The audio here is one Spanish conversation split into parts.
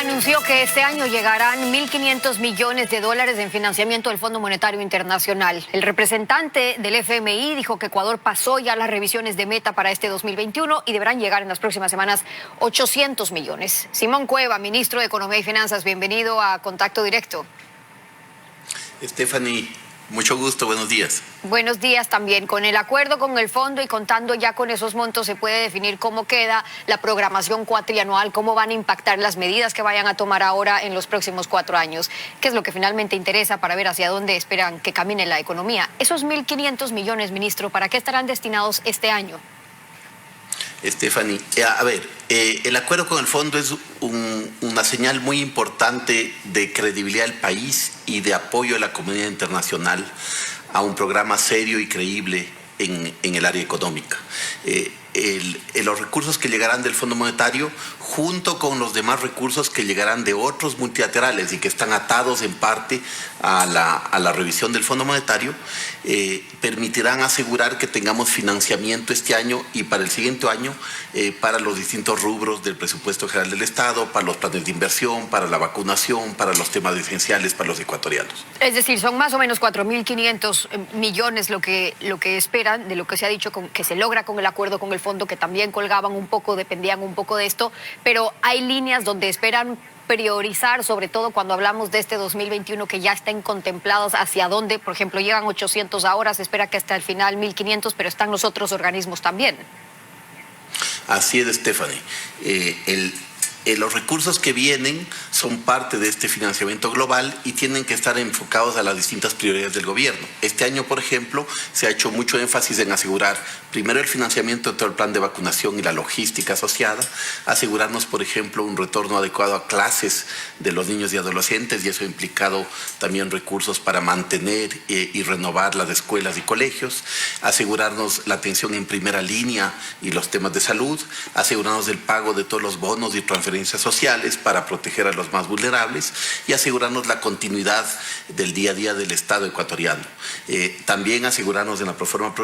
anunció que este año llegarán 1.500 millones de dólares en financiamiento del Fondo Monetario Internacional. El representante del FMI dijo que Ecuador pasó ya las revisiones de meta para este 2021 y deberán llegar en las próximas semanas 800 millones. Simón Cueva, ministro de Economía y Finanzas, bienvenido a Contacto Directo. Stephanie, mucho gusto, buenos días. Buenos días también. Con el acuerdo con el fondo y contando ya con esos montos, se puede definir cómo queda la programación cuatrianual, cómo van a impactar las medidas que vayan a tomar ahora en los próximos 4 años. ¿Qué es lo que finalmente interesa para ver hacia dónde esperan que camine la economía? Esos 1.500 millones, ministro, ¿para qué estarán destinados este año? Stephanie, el acuerdo con el fondo es una señal muy importante de credibilidad del país y de apoyo de la comunidad internacional a un programa serio y creíble en el área económica. Los recursos que llegarán del Fondo Monetario, junto con los demás recursos que llegarán de otros multilaterales y que están atados en parte a la revisión del Fondo Monetario, permitirán asegurar que tengamos financiamiento este año y para el siguiente año para los distintos rubros del presupuesto general del Estado, para los planes de inversión, para la vacunación, para los temas esenciales para los ecuatorianos. Es decir, son más o menos 4.500 millones lo que esperan, de lo que se ha dicho que se logra con el acuerdo con el fondo, que también colgaban un poco, dependían un poco de esto, pero hay líneas donde esperan priorizar, sobre todo cuando hablamos de este 2021, que ya estén contemplados hacia dónde. Por ejemplo, llegan 800 ahora, se espera que hasta el final 1.500, pero están los otros organismos también. Así es, Stephanie. Los recursos que vienen son parte de este financiamiento global y tienen que estar enfocados a las distintas prioridades del gobierno. Este año, por ejemplo, se ha hecho mucho énfasis en asegurar primero el financiamiento de todo el plan de vacunación y la logística asociada, asegurarnos, por ejemplo, un retorno adecuado a clases de los niños y adolescentes, y eso ha implicado también recursos para mantener y renovar las escuelas y colegios, asegurarnos la atención en primera línea y los temas de salud, asegurarnos del pago de todos los bonos y transferencias sociales para proteger a los más vulnerables y asegurarnos la continuidad del día a día del Estado ecuatoriano. También asegurarnos en la proforma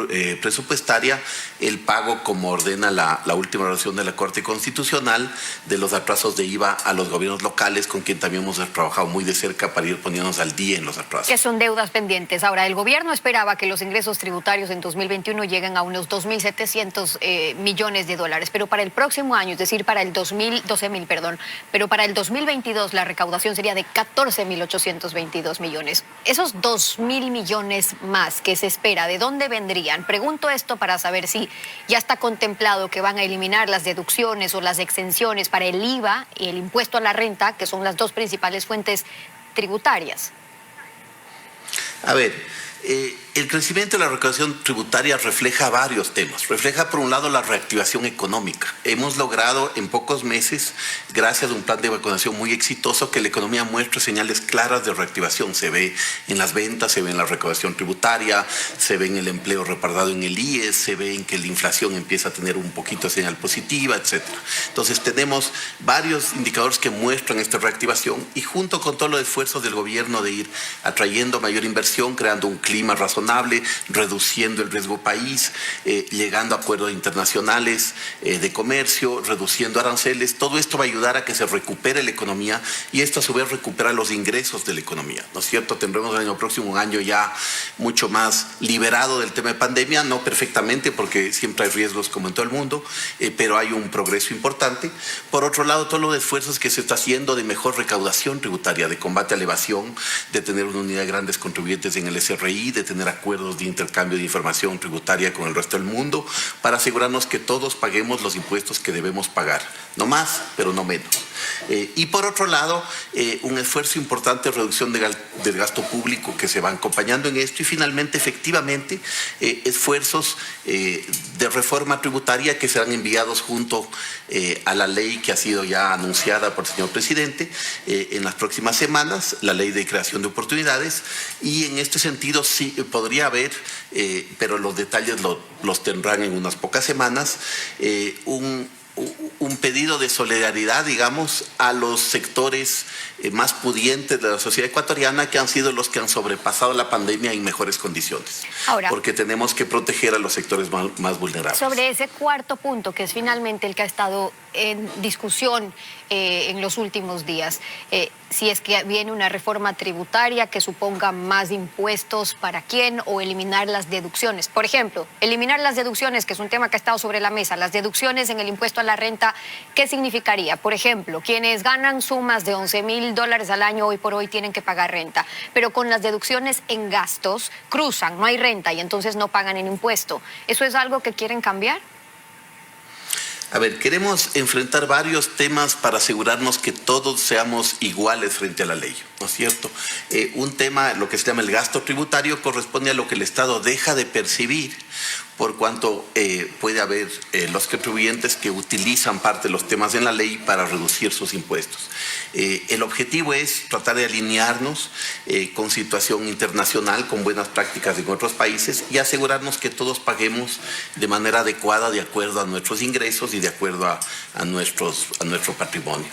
presupuestaria el pago, como ordena la última resolución de la Corte Constitucional, de los atrasos de IVA a los gobiernos locales, con quien también hemos trabajado muy de cerca para ir poniéndonos al día en los atrasos. Que son deudas pendientes. Ahora, el gobierno esperaba que los ingresos tributarios en 2021 lleguen a unos 2.700 millones de dólares, pero para el próximo año, es decir, para el 12.000, pero para el 2022 la recaudación sería de 14.822 millones. Esos 2.000 millones más que se espera, ¿de dónde vendrían? Pregunto esto para saber si ya está contemplado que van a eliminar las deducciones o las exenciones para el IVA y el impuesto a la renta, que son las dos principales fuentes tributarias. El crecimiento de la recaudación tributaria refleja varios temas. Refleja, por un lado, la reactivación económica. Hemos logrado en pocos meses, gracias a un plan de vacunación muy exitoso, que la economía muestre señales claras de reactivación. Se ve en las ventas, se ve en la recaudación tributaria, se ve en el empleo repartido en el IES, se ve en que la inflación empieza a tener un poquito de señal positiva, etc. Entonces, tenemos varios indicadores que muestran esta reactivación y junto con todos los esfuerzos del gobierno de ir atrayendo mayor inversión, creando un clima razonable, reduciendo el riesgo país, llegando a acuerdos internacionales de comercio, reduciendo aranceles. Todo esto va a ayudar a que se recupere la economía y esto a su vez recupera los ingresos de la economía, ¿no es cierto? Tendremos el año próximo un año ya mucho más liberado del tema de pandemia, no perfectamente porque siempre hay riesgos como en todo el mundo, pero hay un progreso importante. Por otro lado, todos los esfuerzos que se está haciendo de mejor recaudación tributaria, de combate a la evasión, de tener una unidad de grandes contribuyentes en el SRI, de tener acuerdos de intercambio de información tributaria con el resto del mundo para asegurarnos que todos paguemos los impuestos que debemos pagar, no más, pero no menos. Y por otro lado, un esfuerzo importante de reducción del gasto público que se va acompañando en esto y finalmente, efectivamente, esfuerzos de reforma tributaria que serán enviados junto a la ley que ha sido ya anunciada por el señor presidente en las próximas semanas, la ley de creación de oportunidades, y en este sentido sí podría haber, pero los detalles los tendrán en unas pocas semanas, un pedido de solidaridad, digamos, a los sectores más pudientes de la sociedad ecuatoriana, que han sido los que han sobrepasado la pandemia en mejores condiciones. Ahora, porque tenemos que proteger a los sectores más vulnerables. Sobre ese cuarto punto, que es finalmente el que ha estado en discusión en los últimos días. Si es que viene una reforma tributaria que suponga más impuestos para quién o eliminar las deducciones. Por ejemplo, eliminar las deducciones, que es un tema que ha estado sobre la mesa, las deducciones en el impuesto a la renta, ¿qué significaría? Por ejemplo, quienes ganan sumas de $11,000 al año hoy por hoy tienen que pagar renta, pero con las deducciones en gastos cruzan, no hay renta y entonces no pagan el impuesto. ¿Eso es algo que quieren cambiar? A ver, queremos enfrentar varios temas para asegurarnos que todos seamos iguales frente a la ley, ¿no es cierto? Un tema, lo que se llama el gasto tributario, corresponde a lo que el Estado deja de percibir por cuanto puede haber los contribuyentes que utilizan parte de los temas en la ley para reducir sus impuestos. El objetivo es tratar de alinearnos con situación internacional, con buenas prácticas en otros países y asegurarnos que todos paguemos de manera adecuada de acuerdo a nuestros ingresos y de acuerdo a nuestro patrimonio.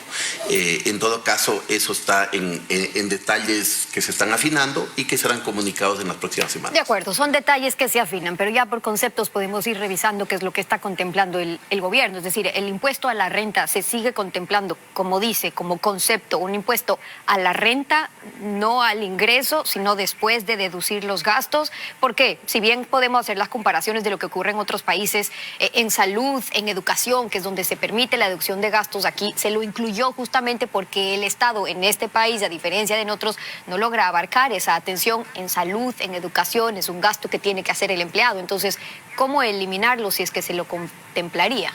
En todo caso, eso está en detalles que se están afinando y que serán comunicados en las próximas semanas. De acuerdo, son detalles que se afinan, pero ya por conceptos podemos ir revisando qué es lo que está contemplando el gobierno. Es decir, el impuesto a la renta se sigue contemplando, como dice, como concepto, un impuesto a la renta, no al ingreso, sino después de deducir los gastos. ¿Por qué? Si bien podemos hacer las comparaciones de lo que ocurre en otros países, en salud, en educación, que es donde se permite la deducción de gastos, aquí se lo incluyó justamente porque el Estado en este país, a diferencia de en otros, no logra abarcar esa atención en salud, en educación, es un gasto que tiene que hacer el empleado. Entonces, ¿cómo eliminarlo si es que se lo contemplaría?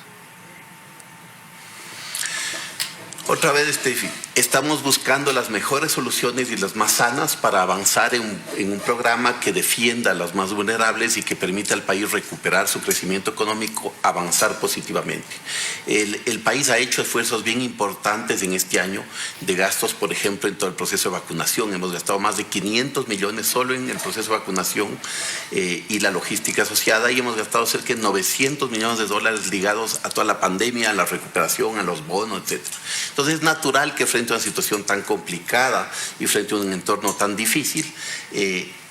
Otra vez, Steffi, estamos buscando las mejores soluciones y las más sanas para avanzar en un programa que defienda a los más vulnerables y que permita al país recuperar su crecimiento económico, avanzar positivamente. El país ha hecho esfuerzos bien importantes en este año de gastos, por ejemplo, en todo el proceso de vacunación. Hemos gastado más de 500 millones solo en el proceso de vacunación y la logística asociada, y hemos gastado cerca de $900 millones ligados a toda la pandemia, a la recuperación, a los bonos, etc. Entonces es natural que frente a una situación tan complicada y frente a un entorno tan difícil,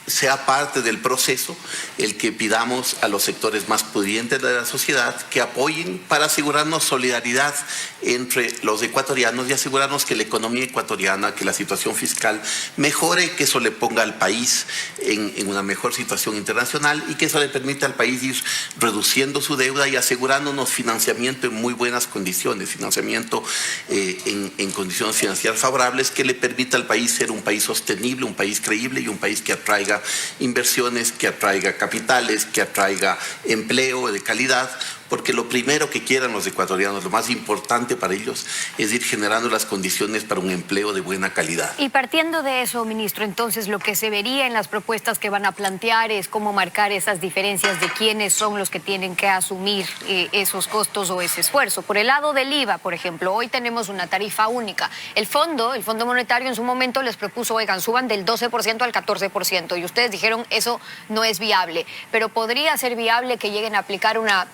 sea parte del proceso el que pidamos a los sectores más pudientes de la sociedad que apoyen para asegurarnos solidaridad entre los ecuatorianos y asegurarnos que la economía ecuatoriana, que la situación fiscal mejore, que eso le ponga al país en una mejor situación internacional y que eso le permita al país ir reduciendo su deuda y asegurándonos financiamiento en muy buenas condiciones, financiamiento en condiciones financieras favorables que le permita al país ser un país sostenible, un país creíble y un país que atraiga inversiones, que atraiga capitales, que atraiga empleo de calidad, porque lo primero que quieran los ecuatorianos, lo más importante para ellos, es ir generando las condiciones para un empleo de buena calidad. Y partiendo de eso, ministro, entonces lo que se vería en las propuestas que van a plantear es cómo marcar esas diferencias de quiénes son los que tienen que asumir esos costos o ese esfuerzo. Por el lado del IVA, por ejemplo, hoy tenemos una tarifa única. El Fondo Monetario en su momento les propuso, oigan, suban del 12% al 14%, y ustedes dijeron eso no es viable, pero podría ser viable que lleguen a aplicar una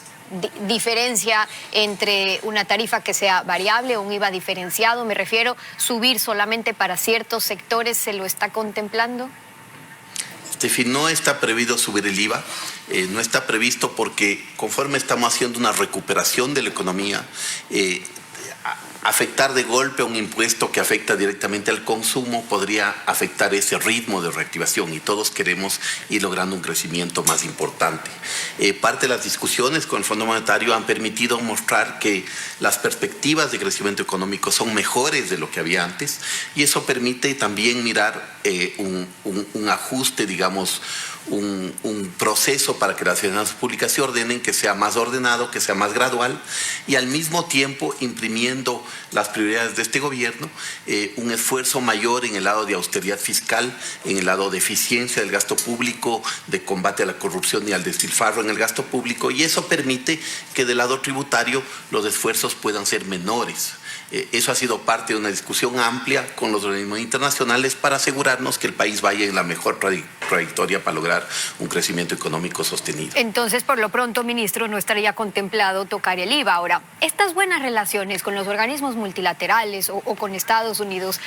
diferencia entre una tarifa que sea variable o un IVA diferenciado. Me refiero, subir solamente para ciertos sectores, ¿se lo está contemplando? Steffi, no está previsto subir el IVA, no está previsto porque conforme estamos haciendo una recuperación de la economía, afectar de golpe a un impuesto que afecta directamente al consumo podría afectar ese ritmo de reactivación y todos queremos ir logrando un crecimiento más importante. Parte de las discusiones con el Fondo Monetario han permitido mostrar que las perspectivas de crecimiento económico son mejores de lo que había antes y eso permite también mirar un ajuste, digamos, un proceso para que las finanzas públicas se ordenen, que sea más ordenado, que sea más gradual y al mismo tiempo imprimiendo las prioridades de este gobierno, un esfuerzo mayor en el lado de austeridad fiscal, en el lado de eficiencia del gasto público, de combate a la corrupción y al despilfarro en el gasto público, y eso permite que del lado tributario los esfuerzos puedan ser menores. Eso ha sido parte de una discusión amplia con los organismos internacionales para asegurarnos que el país vaya en la mejor trayectoria para lograr un crecimiento económico sostenido. Entonces, por lo pronto, ministro, no estaría contemplado tocar el IVA. Ahora, estas buenas relaciones con los organismos multilaterales o con Estados Unidos,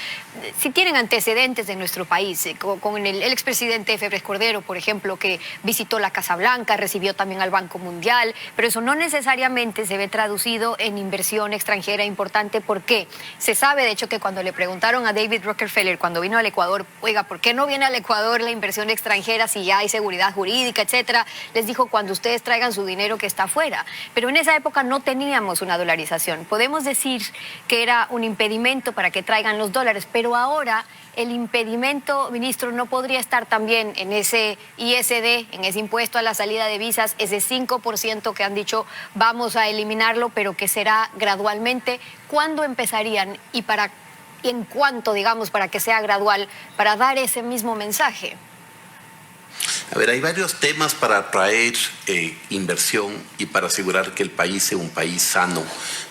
si tienen antecedentes en nuestro país, con el expresidente Febres Cordero, por ejemplo, que visitó la Casa Blanca, recibió también al Banco Mundial, pero eso no necesariamente se ve traducido en inversión extranjera importante. ¿Por qué? Se sabe, de hecho, que cuando le preguntaron a David Rockefeller, cuando vino al Ecuador, oiga, ¿por qué no viene al Ecuador la inversión extranjera si ya hay seguridad jurídica, etcétera? Les dijo, cuando ustedes traigan su dinero que está afuera. Pero en esa época no teníamos una dolarización. Podemos decir que era un impedimento para que traigan los dólares, pero ahora el impedimento, ministro, no podría estar también en ese ISD, en ese impuesto a la salida de visas, ese 5% que han dicho vamos a eliminarlo, pero que será gradualmente. ¿Cuándo empezarían y en cuánto, digamos, para que sea gradual, para dar ese mismo mensaje? A ver, hay varios temas para atraer inversión y para asegurar que el país sea un país sano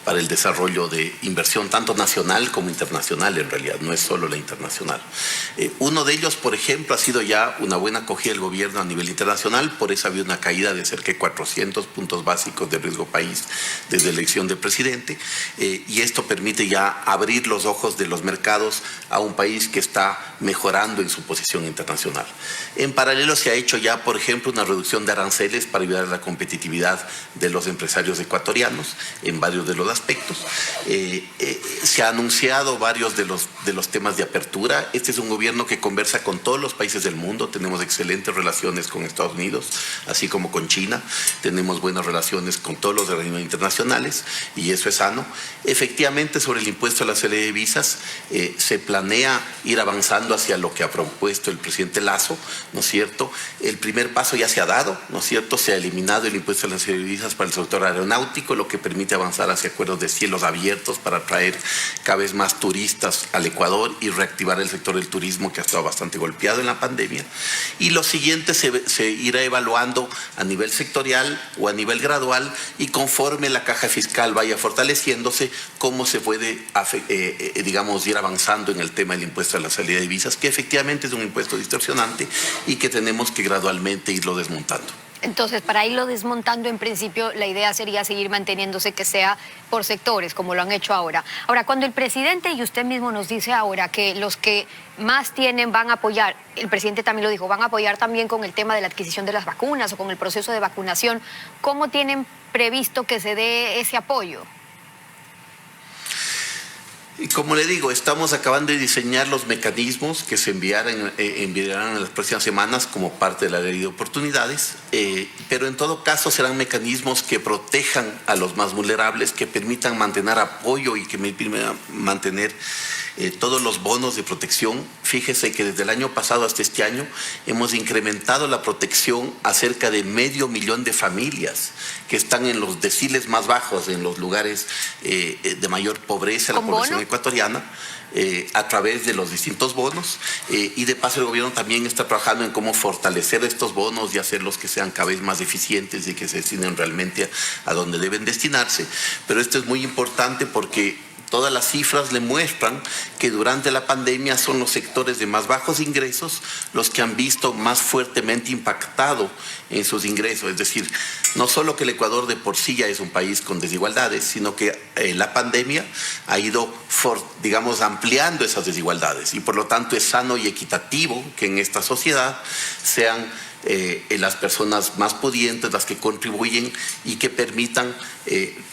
para el desarrollo de inversión, tanto nacional como internacional, en realidad, no es solo la internacional. Uno de ellos, por ejemplo, ha sido ya una buena acogida del gobierno a nivel internacional, por eso ha habido una caída de cerca de 400 puntos básicos de riesgo país desde la elección del presidente, y esto permite ya abrir los ojos de los mercados a un país que está mejorando en su posición internacional. En paralelo se ha hecho ya, por ejemplo, una reducción de aranceles para ayudar a la competitividad de los empresarios ecuatorianos en varios de los aspectos. Se ha anunciado varios de los temas de apertura. Este es un gobierno que conversa con todos los países del mundo. Tenemos excelentes relaciones con Estados Unidos, así como con China. Tenemos buenas relaciones con todos los organismos internacionales y eso es sano. Efectivamente, sobre el impuesto a la salida de visas, se planea ir avanzando hacia lo que ha propuesto el presidente Lasso, ¿no es cierto? El primer paso ya se ha dado, ¿no es cierto? Se ha eliminado el impuesto a la salida de visas para el sector aeronáutico, lo que permite avanzar hacia acuerdos de cielos abiertos para atraer cada vez más turistas al Ecuador y reactivar el sector del turismo que ha estado bastante golpeado en la pandemia. Y lo siguiente se irá evaluando a nivel sectorial o a nivel gradual y conforme la caja fiscal vaya fortaleciéndose, cómo se puede, digamos, ir avanzando en el tema del impuesto a la salida de visas, que efectivamente es un impuesto distorsionante y que tenemos que gradualmente irlo desmontando. Entonces, para irlo desmontando, en principio, la idea sería seguir manteniéndose que sea por sectores, como lo han hecho ahora. Ahora, cuando el presidente y usted mismo nos dice ahora que los que más tienen van a apoyar, el presidente también lo dijo, van a apoyar también con el tema de la adquisición de las vacunas o con el proceso de vacunación, ¿cómo tienen previsto que se dé ese apoyo? Y como le digo, estamos acabando de diseñar los mecanismos que se enviarán en las próximas semanas como parte de la ley de oportunidades, pero en todo caso serán mecanismos que protejan a los más vulnerables, que permitan mantener apoyo y que permitan mantener todos los bonos de protección. Fíjese que desde el año pasado hasta este año hemos incrementado la protección a cerca de 500,000 de familias que están en los deciles más bajos, en los lugares de mayor pobreza de la población ecuatoriana, a través de los distintos bonos, y de paso el gobierno también está trabajando en cómo fortalecer estos bonos y hacerlos que sean cada vez más eficientes y que se destinen realmente a donde deben destinarse. Pero esto es muy importante porque todas las cifras le muestran que durante la pandemia son los sectores de más bajos ingresos los que han visto más fuertemente impactado en sus ingresos. Es decir, no solo que el Ecuador de por sí ya es un país con desigualdades, sino que la pandemia ha ido, digamos, ampliando esas desigualdades y por lo tanto es sano y equitativo que en esta sociedad sean las personas más pudientes las que contribuyen y que permitan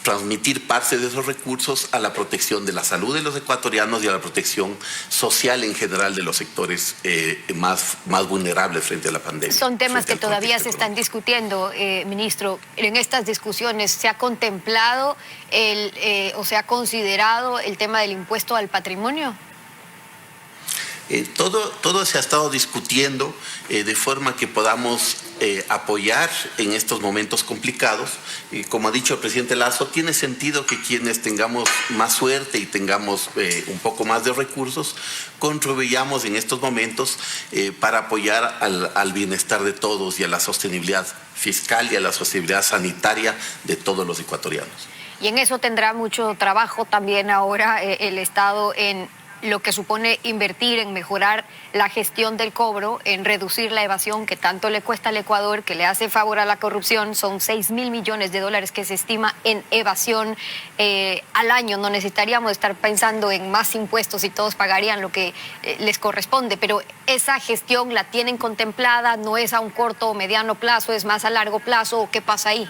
transmitir parte de esos recursos a la protección de la salud de los ecuatorianos y a la protección social en general de los sectores más vulnerables frente a la pandemia. Son temas que todavía se están discutiendo, ministro. En estas discusiones, ¿se ha contemplado o se ha considerado el tema del impuesto al patrimonio? Todo se ha estado discutiendo de forma que podamos apoyar en estos momentos complicados. Como ha dicho el presidente Lasso, tiene sentido que quienes tengamos más suerte y tengamos un poco más de recursos, contribuyamos en estos momentos para apoyar al bienestar de todos y a la sostenibilidad fiscal y a la sostenibilidad sanitaria de todos los ecuatorianos. Y en eso tendrá mucho trabajo también ahora el Estado en lo que supone invertir en mejorar la gestión del cobro, en reducir la evasión que tanto le cuesta al Ecuador, que le hace favor a la corrupción. Son 6.000 millones de dólares que se estima en evasión al año. No necesitaríamos estar pensando en más impuestos y todos pagarían lo que les corresponde, pero esa gestión la tienen contemplada, no es a un corto o mediano plazo, es más a largo plazo, ¿o qué pasa ahí?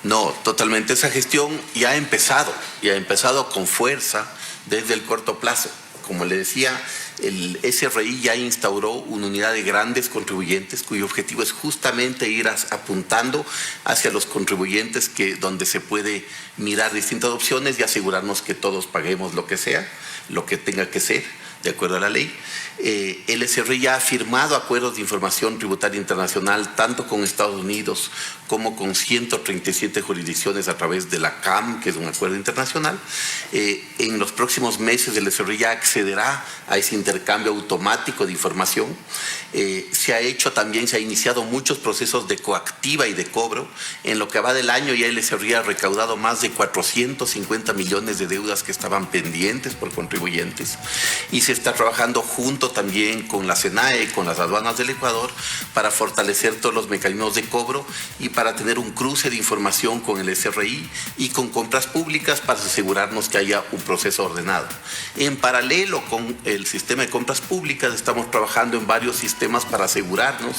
No, totalmente. Esa gestión ya ha empezado con fuerza desde el corto plazo. Como le decía, el SRI ya instauró una unidad de grandes contribuyentes cuyo objetivo es justamente ir apuntando hacia los contribuyentes donde se puede mirar distintas opciones y asegurarnos que todos paguemos lo que sea, lo que tenga que ser, de acuerdo a la ley. El SRI ya ha firmado acuerdos de información tributaria internacional tanto con Estados Unidos como con 137 jurisdicciones a través de la CAM, que es un acuerdo internacional. En los próximos meses el SRI ya accederá a ese intercambio automático de información. Se ha iniciado muchos procesos de coactiva y de cobro. En lo que va del año ya el SRI ha recaudado más de 450 millones de deudas que estaban pendientes por contribuyentes, y se está trabajando junto también con la SENAE, con las aduanas del Ecuador, para fortalecer todos los mecanismos de cobro y para tener un cruce de información con el SRI y con compras públicas para asegurarnos que haya un proceso ordenado. En paralelo con el sistema de compras públicas, estamos trabajando en varios sistemas para asegurarnos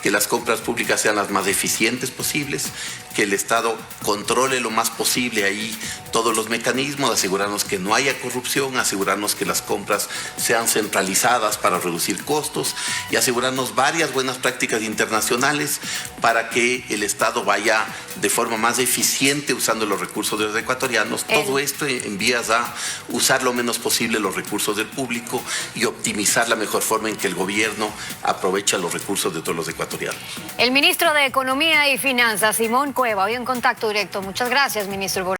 que las compras públicas sean las más eficientes posibles, que el Estado controle lo más posible ahí todos los mecanismos, asegurarnos que no haya corrupción, asegurarnos que las compras sean centralizadas para reducir costos y asegurarnos varias buenas prácticas internacionales para que el Estado vaya de forma más eficiente usando los recursos de los ecuatorianos. Todo esto en vías a usar lo menos posible los recursos del público y optimizar la mejor forma en que el gobierno aprovecha los recursos de todos los ecuatorianos. El ministro de Economía y Finanzas, Simón Cueva, hoy en Contacto Directo. Muchas gracias, ministro.